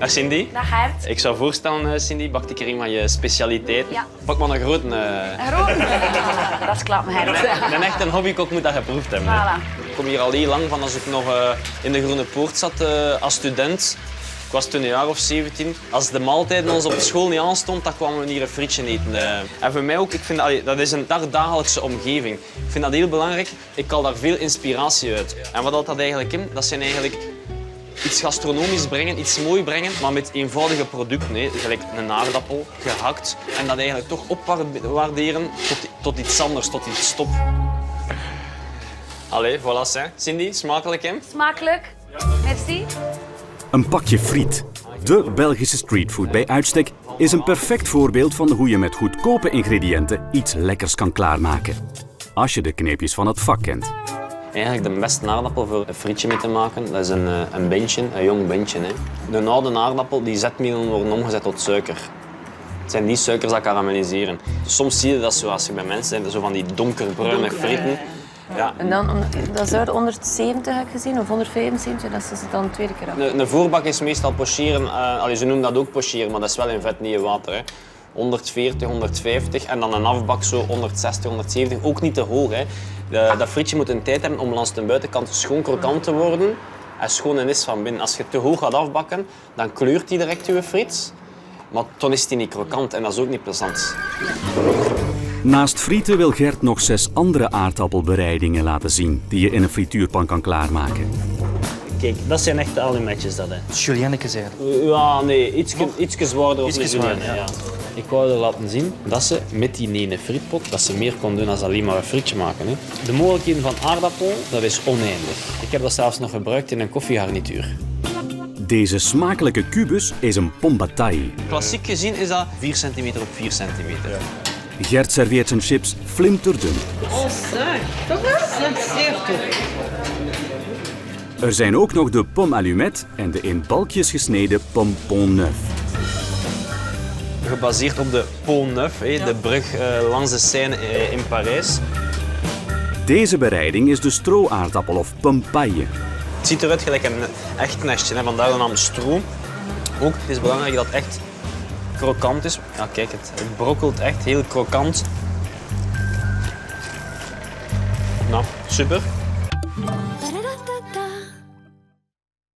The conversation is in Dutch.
Dag Cindy. Dag Gert. Ik zou voorstellen, Cindy, bak ik er een van je specialiteit. Ja. Pak maar een grote. Groen. Dat is klap, Gert. Een echte hobbykok moet dat geproefd hebben. Hè. Voilà. Ik kom hier al heel lang van als ik nog in de Groene Poort zat als student. Ik was toen een jaar of 17. Als de maaltijden ons op school niet aanstond, dan kwamen we hier een frietje eten. En voor mij ook, ik vind dat is een dagdagelijkse omgeving. Ik vind dat heel belangrijk. Ik haal daar veel inspiratie uit. En wat dat eigenlijk in? Dat zijn eigenlijk iets gastronomisch brengen, iets mooi brengen, maar met eenvoudige producten. Hè. Gelijk een aardappel, gehakt. En dat eigenlijk toch opwaarderen tot iets anders, tot iets top. Allee, voilà, hè. Cindy, smakelijk, hè? Smakelijk. Merci. Een pakje friet, de Belgische streetfood bij uitstek, is een perfect voorbeeld van hoe je met goedkope ingrediënten iets lekkers kan klaarmaken. Als je de kneepjes van het vak kent. Eigenlijk de beste aardappel voor een frietje mee te maken, dat is een bentje, een jong bentje. Hè. Een oude aardappel, die zetmelen worden omgezet tot suiker. Het zijn die suikers dat karamelliseren. Dus soms zie je dat zo als je bij mensen zijn, zo van die donkerbruine frieten. Ja. En dan, dat zou de 170 heb ik gezien, of 175, dat is het dan de tweede keer af. Een voorbak is meestal pocheren, ze noemen dat ook pocheren, maar dat is wel in vet, niet in water. Hè. 140, 150 en dan een afbak zo 160, 170, ook niet te hoog. Hè. Dat frietje moet een tijd hebben om langs de buitenkant schoon krokant te worden en schoon en is van binnen. Als je te hoog gaat afbakken, dan kleurt die direct je friet, maar dan is die niet krokant en dat is ook niet plezant. Naast frieten wil Gert nog 6 andere aardappelbereidingen laten zien die je in een frituurpan kan klaarmaken. Kijk, dat zijn echt de alimetjes dat, hè. Julienneke zei het. Ja, nee, ietsje zwaarder. Ietsje zwaarder, ja. Ik wou er laten zien dat ze met die ene frietpot dat ze meer kon doen dan alleen maar een frietje maken. Hè. De mogelijkheden van aardappel, dat is oneindig. Ik heb dat zelfs nog gebruikt in een koffiegarnituur. Deze smakelijke kubus is een pombatai. Klassiek gezien is dat 4 cm op 4 centimeter. Ja. Gert serveert zijn chips flinterdun. Er zijn ook nog de pomme allumette en de in balkjes gesneden pomme pont neuf. Gebaseerd op de Pont Neuf, de brug langs de Seine in Parijs. Deze bereiding is de strooaardappel of pomme paille. Het ziet eruit gelijk een echt nestje, hè. Vandaar de naam stro. Ook, het is belangrijk dat het echt krokant is. Ja, kijk, het brokkelt echt heel krokant. Nou, super.